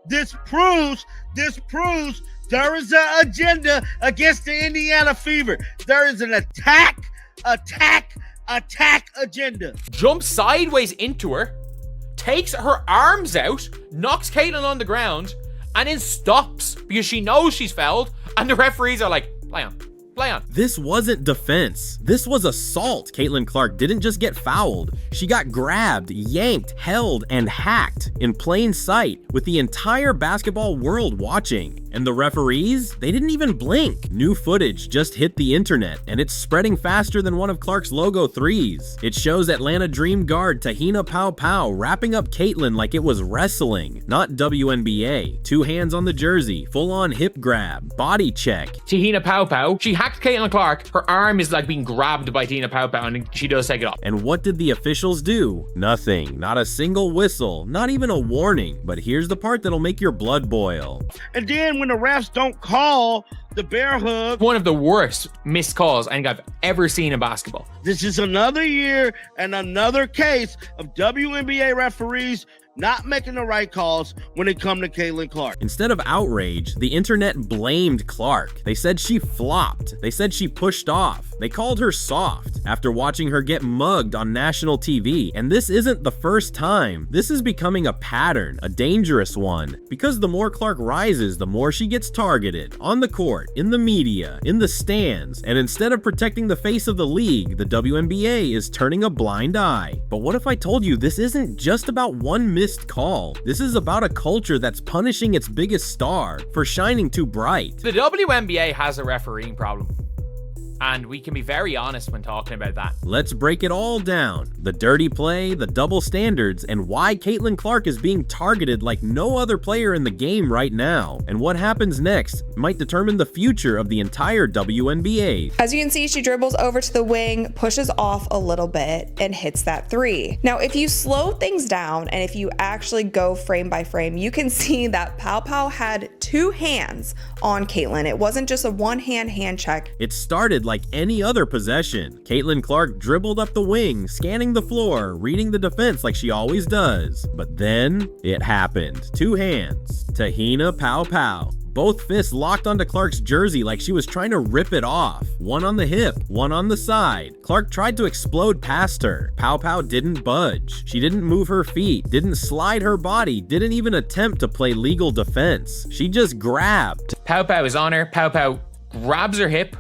This proves there is an agenda against the Indiana Fever. There is an attack agenda. Jumps sideways into her, takes her arms out, knocks Caitlyn on the ground, and then stops because she knows she's fouled, and the referees are like, play on. This wasn't defense. This was assault. Caitlin Clark didn't just get fouled. She got grabbed, yanked, held, and hacked in plain sight with the entire basketball world watching. And the referees, they didn't even blink. New footage just hit the internet, and it's spreading faster than one of Clark's logo threes. It shows Atlanta Dream guard Tahina Pao Pao wrapping up Caitlyn like it was wrestling, not WNBA. 2 hands on the jersey, full-on hip grab, body check. Tahina Pao Pao, she hacked Caitlyn Clark. Her arm is like being grabbed by Tahina Pao Pao, and she does take it off. And what did the officials do? Nothing. Not a single whistle, not even a warning. But here's the part that'll make your blood boil. And then when the refs don't call the bear hug, one of the worst missed calls I think I've ever seen in basketball. This is another year and another case of WNBA referees not making the right calls when it comes to Caitlin Clark. Instead of outrage, the internet blamed Clark. They said she flopped. They said she pushed off. They called her soft after watching her get mugged on national TV. And this isn't the first time. This is becoming a pattern, a dangerous one. Because the more Clark rises, the more she gets targeted. On the court, in the media, in the stands. And instead of protecting the face of the league, the WNBA is turning a blind eye. But what if I told you this isn't just about one missed call? This is about a culture that's punishing its biggest star for shining too bright. The WNBA has a refereeing problem, and we can be very honest when talking about that. Let's break it all down. The dirty play, the double standards, and why Caitlin Clark is being targeted like no other player in the game right now. And what happens next might determine the future of the entire WNBA. As you can see, she dribbles over to the wing, pushes off a little bit, and hits that 3. Now, if you slow things down and if you actually go frame by frame, you can see that Pao Pao had 2 hands on Caitlin. It wasn't just a one-hand hand check. It started like any other possession. Caitlin Clark dribbled up the wing, scanning the floor, reading the defense like she always does. But then it happened. 2 hands. Tahina Pao Pao. Both fists locked onto Clark's jersey like she was trying to rip it off. One on the hip, one on the side. Clark tried to explode past her. Pao Pao didn't budge. She didn't move her feet, didn't slide her body, didn't even attempt to play legal defense. She just grabbed. Pao Pao is on her. Pao Pao grabs her hip.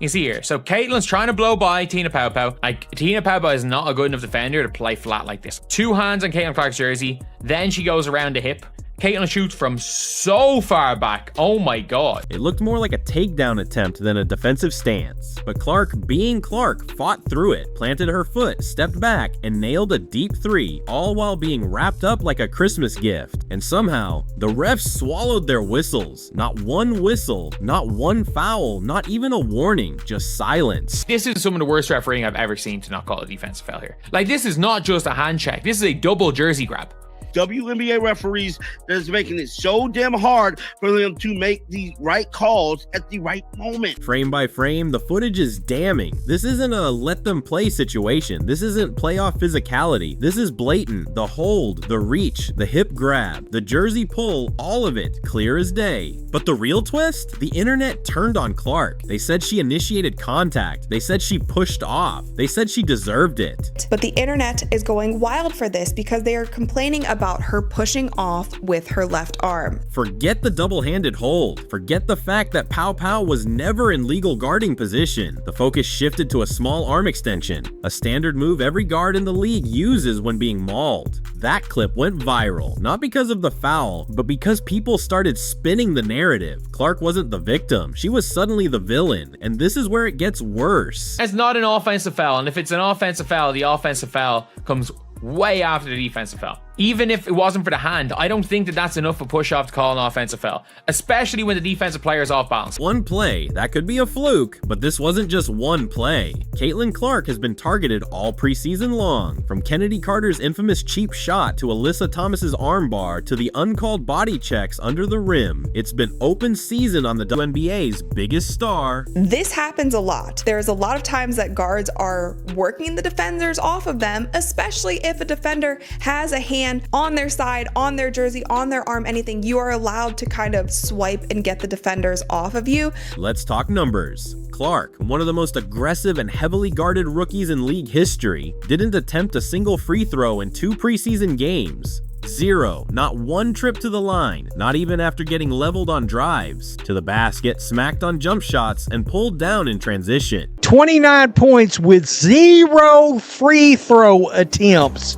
You see here, so Caitlyn's trying to blow by Tahina Pao Pao. Like, Tahina Pao Pao is not a good enough defender to play flat like this. 2 hands on Caitlin Clark's jersey, then she goes around the hip. Caitlyn shoots from so far back. Oh my god. It looked more like a takedown attempt than a defensive stance. But Clark, being Clark, fought through it, planted her foot, stepped back, and nailed a deep 3, all while being wrapped up like a Christmas gift. And somehow, the refs swallowed their whistles. Not one whistle, not one foul, not even a warning, just silence. This is some of the worst refereeing I've ever seen to not call a defensive foul here. Like, this is not just a hand check. This is a double jersey grab. WNBA referees that's making it so damn hard for them to make the right calls at the right moment. Frame by frame, the footage is damning. This isn't a let them play situation. This isn't playoff physicality. This is blatant. The hold, the reach, the hip grab, the jersey pull, all of it clear as day. But the real twist? The internet turned on Clark. They said she initiated contact. They said she pushed off. They said she deserved it. But the internet is going wild for this because they are complaining about her pushing off with her left arm. Forget the double-handed hold. Forget the fact that Pao Pao was never in legal guarding position. The focus shifted to a small arm extension, a standard move every guard in the league uses when being mauled. That clip went viral, not because of the foul, but because people started spinning the narrative. Clark wasn't the victim. She was suddenly the villain, and this is where it gets worse. It's not an offensive foul, and if it's an offensive foul, the offensive foul comes way after the defensive foul. Even if it wasn't for the hand, I don't think that that's enough of a push-off to call an offensive foul, especially when the defensive player is off balance. One play, that could be a fluke, but this wasn't just one play. Caitlin Clark has been targeted all preseason long, from Kennedy Carter's infamous cheap shot to Alyssa Thomas's armbar to the uncalled body checks under the rim. It's been open season on the WNBA's biggest star. This happens a lot. There's a lot of times that guards are working the defenders off of them, especially if a defender has a hand hand on their side, on their jersey, on their arm, anything, you are allowed to kind of swipe and get the defenders off of you. Let's talk numbers. Clark, one of the most aggressive and heavily guarded rookies in league history, didn't attempt a single free throw in 2 preseason games. 0, not one trip to the line, not even after getting leveled on drives, to the basket, smacked on jump shots, and pulled down in transition. 29 points with 0 free throw attempts.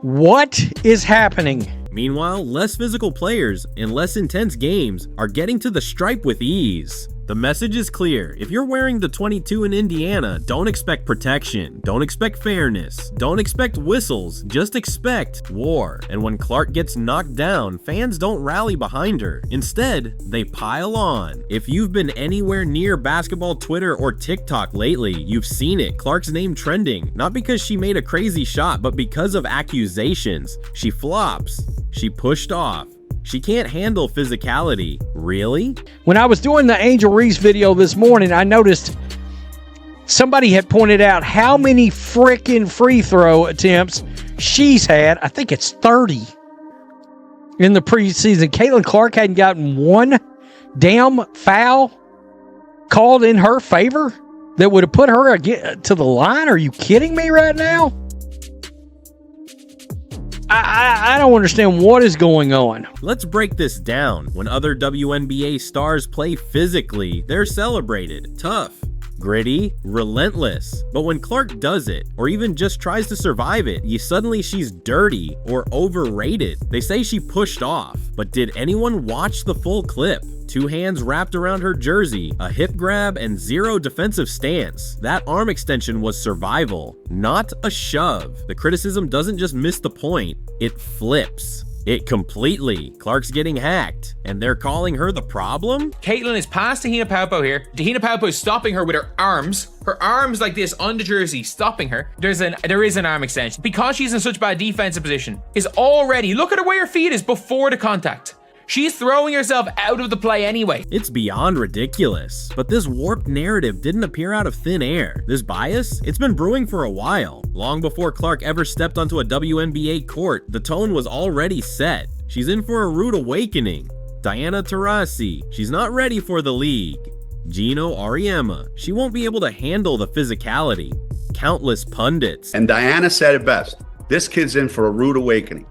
What is happening? Meanwhile, less physical players in less intense games are getting to the stripe with ease. The message is clear. If you're wearing the 22 in Indiana, don't expect protection, don't expect fairness, don't expect whistles, just expect war. And when Clark gets knocked down, fans don't rally behind her. Instead, they pile on. If you've been anywhere near basketball Twitter or TikTok lately, you've seen it. Clark's name trending, not because she made a crazy shot, but because of accusations. She flops. She pushed off. She can't handle physicality. Really? When I was doing the Angel Reese video this morning, I noticed somebody had pointed out how many freaking free throw attempts she's had. I think it's 30 in the preseason. Caitlin Clark hadn't gotten one damn foul called in her favor that would have put her to the line. Are you kidding me right now? I don't understand what is going on. Let's break this down. When other WNBA stars play physically, they're celebrated. Tough, gritty, relentless. But when Clark does it, or even just tries to survive it, suddenly she's dirty or overrated. They say she pushed off, but did anyone watch the full clip? 2 hands wrapped around her jersey, a hip grab, and 0 defensive stance. That arm extension was survival, not a shove. The criticism doesn't just miss the point, it flips. It completely. Clark's getting hacked, and they're calling her the problem? Caitlin is past Tahina Pao Pao here. Tahina Pao Pao is stopping her with her arms. Her arms like this on the jersey, stopping her. There is an arm extension. Because she's in such bad defensive position, is already, look at her where her feet is before the contact. She's throwing herself out of the play anyway. It's beyond ridiculous. But this warped narrative didn't appear out of thin air. This bias, it's been brewing for a while. Long before Clark ever stepped onto a WNBA court, the tone was already set. She's in for a rude awakening. Diana Taurasi, she's not ready for the league. Gino Auriemma, she won't be able to handle the physicality. Countless pundits. And Diana said it best. This kid's in for a rude awakening.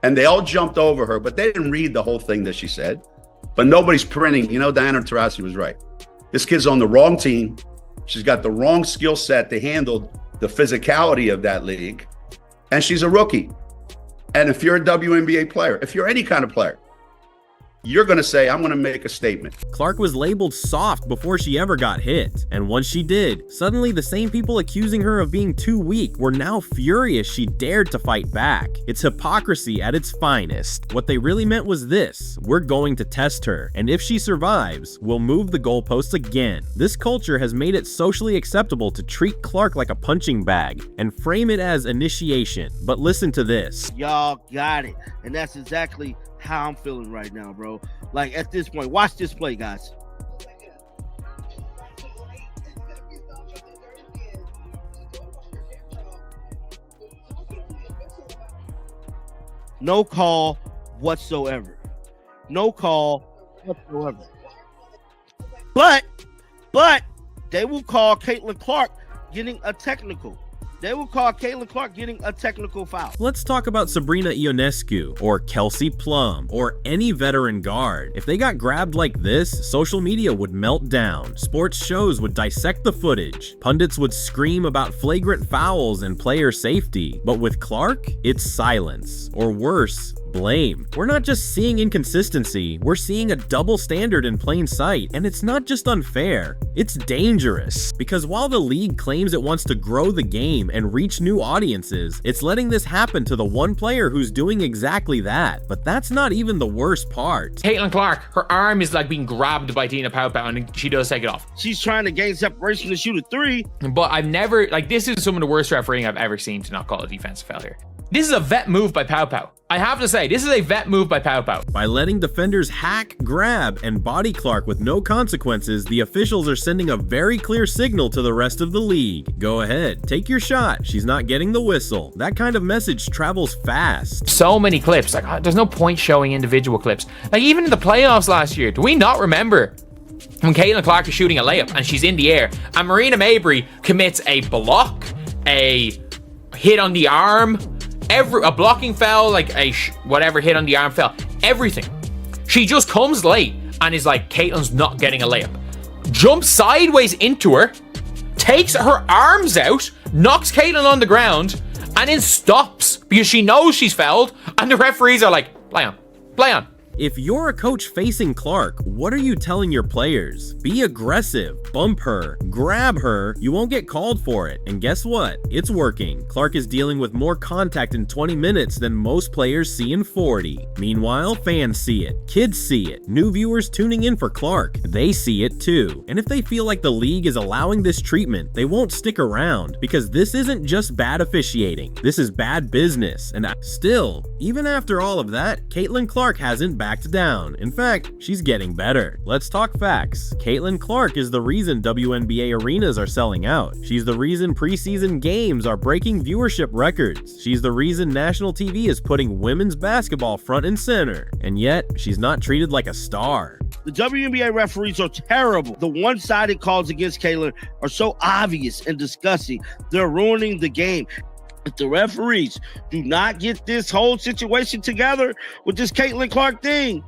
And they all jumped over her, but they didn't read the whole thing that she said. But nobody's printing. Diana Taurasi was right. This kid's on the wrong team. She's got the wrong skill set to handle the physicality of that league. And she's a rookie. And if you're a WNBA player, if you're any kind of player, you're going to say, I'm going to make a statement. Clark was labeled soft before she ever got hit. And once she did, suddenly the same people accusing her of being too weak were now furious she dared to fight back. It's hypocrisy at its finest. What they really meant was this: we're going to test her, and if she survives, we'll move the goalposts again. This culture has made it socially acceptable to treat Clark like a punching bag and frame it as initiation. But listen to this. Y'all got it. And that's exactly how I'm feeling right now, bro. Like, at this point, watch this play, guys. No call whatsoever. No call whatsoever. But they will call Caitlin Clark getting a technical. They will call Caitlin Clark getting a technical foul. Let's talk about Sabrina Ionescu or Kelsey Plum or any veteran guard. If they got grabbed like this, social media would melt down. Sports shows would dissect the footage. Pundits would scream about flagrant fouls and player safety. But with Clark, it's silence, or worse, blame. We're not just seeing inconsistency, we're seeing a double standard in plain sight. And it's not just unfair, it's dangerous. Because while the league claims it wants to grow the game and reach new audiences, it's letting this happen to the one player who's doing exactly that. But that's not even the worst part. Caitlin Clark, her arm is like being grabbed by Tahina Pao Pao, and she does take it off. She's trying to gain separation to shoot a 3. But I've never, this is some of the worst refereeing I've ever seen to not call a defensive foul here. This is a vet move by Pao Pao. I have to say, this is a vet move by Pao Pao. By letting defenders hack, grab, and body Clark with no consequences, the officials are sending a very clear signal to the rest of the league. Go ahead, take your shot. She's not getting the whistle. That kind of message travels fast. So many clips. Like, there's no point showing individual clips. Like, even in the playoffs last year, do we not remember when Caitlin Clark is shooting a layup and she's in the air and Marina Mabrey commits a block, a hit on the arm, a blocking foul, like a whatever hit on the arm foul, everything. She just comes late and is like, Caitlin's not getting a layup. Jumps sideways into her, takes her arms out, knocks Caitlin on the ground, and then stops because she knows she's fouled, and the referees are like, play on, play on. If you're a coach facing Clark, what are you telling your players? Be aggressive, bump her, grab her, you won't get called for it. And guess what? It's working. Clark is dealing with more contact in 20 minutes than most players see in 40. Meanwhile, fans see it, kids see it, new viewers tuning in for Clark, they see it too. And if they feel like the league is allowing this treatment, they won't stick around, because this isn't just bad officiating, this is bad business. And still, even after all of that, Caitlin Clark hasn't backed down. In fact, she's getting better. Let's talk facts. Caitlin Clark is the reason WNBA arenas are selling out. She's the reason preseason games are breaking viewership records. She's the reason national TV is putting women's basketball front and center. And yet, she's not treated like a star. The WNBA referees are terrible. The one-sided calls against Caitlin are so obvious and disgusting. They're ruining the game. If the referees do not get this whole situation together with this Caitlin Clark thing,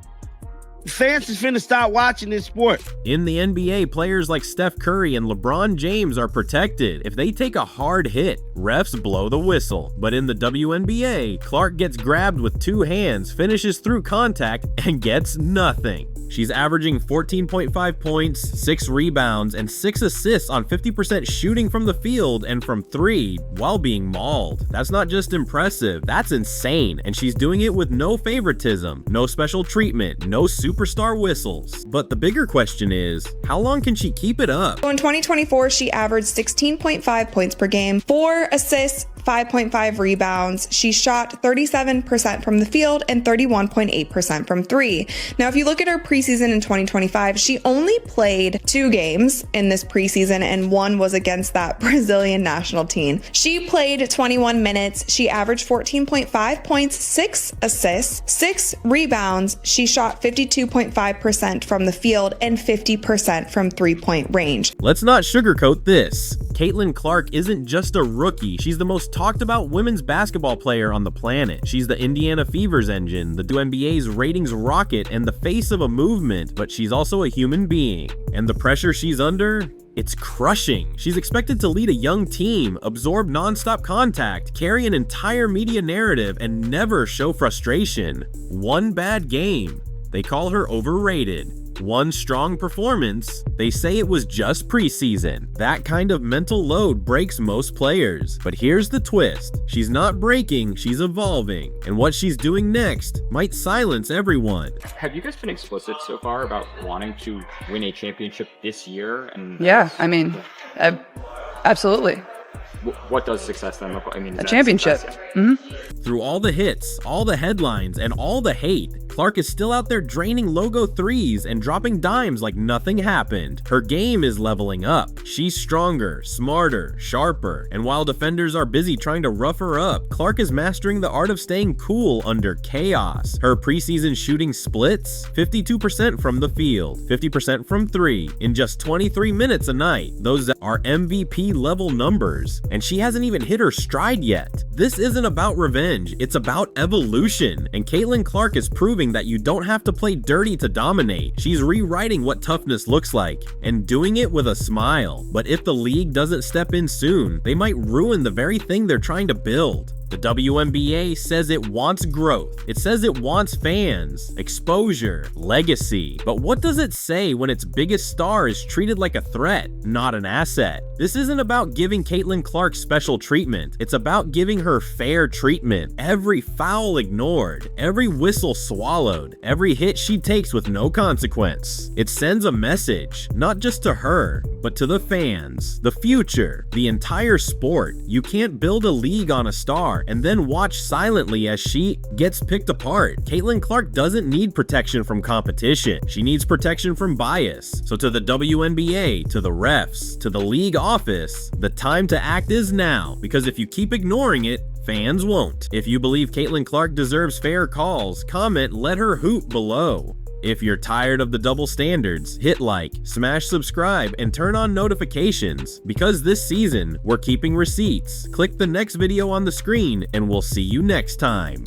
fans is finna stop watching this sport. In the NBA, players like Steph Curry and LeBron James are protected. If they take a hard hit, refs blow the whistle. But in the WNBA, Clark gets grabbed with two hands, finishes through contact, and gets nothing. She's averaging 14.5 points, 6 rebounds, and 6 assists on 50% shooting from the field and from 3 while being mauled. That's not just impressive, that's insane. And she's doing it with no favoritism, no special treatment, no superstar whistles. But the bigger question is, how long can she keep it up? So in 2024, she averaged 16.5 points per game, 4 assists, 5.5 rebounds. She shot 37% from the field and 31.8% from 3. Now, if you look at her preseason in 2025, she only played 2 games in this preseason, and one was against that Brazilian national team. She played 21 minutes. She averaged 14.5 points, 6 assists, 6 rebounds. She shot 52.5% from the field and 50% from 3-point range. Let's not sugarcoat this. Caitlin Clark isn't just a rookie, she's the most talked about women's basketball player on the planet. She's the Indiana Fever's engine, the WNBA's ratings rocket, and the face of a movement, but she's also a human being. And the pressure she's under? It's crushing. She's expected to lead a young team, absorb non-stop contact, carry an entire media narrative, and never show frustration. One bad game, they call her overrated. One strong performance, they say it was just preseason. That kind of mental load breaks most players. But here's the twist. She's not breaking, she's evolving. And what she's doing next might silence everyone. Have you guys been explicit so far about wanting to win a championship this year? And yeah, I mean, absolutely. What does success then look like? I mean, a championship. Through all the hits, all the headlines, and all the hate, Clark is still out there draining logo threes and dropping dimes like nothing happened. Her game is leveling up. She's stronger, smarter, sharper, and while defenders are busy trying to rough her up, Clark is mastering the art of staying cool under chaos. Her preseason shooting splits, 52% from the field, 50% from 3, in just 23 minutes a night. Those are MVP level numbers, and she hasn't even hit her stride yet. This isn't about revenge, it's about evolution, and Caitlin Clark is proving that you don't have to play dirty to dominate. She's rewriting what toughness looks like, and doing it with a smile. But if the league doesn't step in soon, they might ruin the very thing they're trying to build. The WNBA says it wants growth. It says it wants fans, exposure, legacy. But what does it say when its biggest star is treated like a threat, not an asset? This isn't about giving Caitlin Clark special treatment. It's about giving her fair treatment. Every foul ignored, every whistle swallowed, every hit she takes with no consequence. It sends a message, not just to her, but to the fans, the future, the entire sport. You can't build a league on a star. bar and then watch silently as she gets picked apart. Caitlin Clark doesn't need protection from competition. She needs protection from bias. So to the WNBA, to the refs, to the league office, the time to act is now, because if you keep ignoring it, fans won't. If you believe Caitlin Clark deserves fair calls, comment "let her hoop" below. If you're tired of the double standards, hit like, smash subscribe, and turn on notifications, because this season, we're keeping receipts. Click the next video on the screen, and we'll see you next time.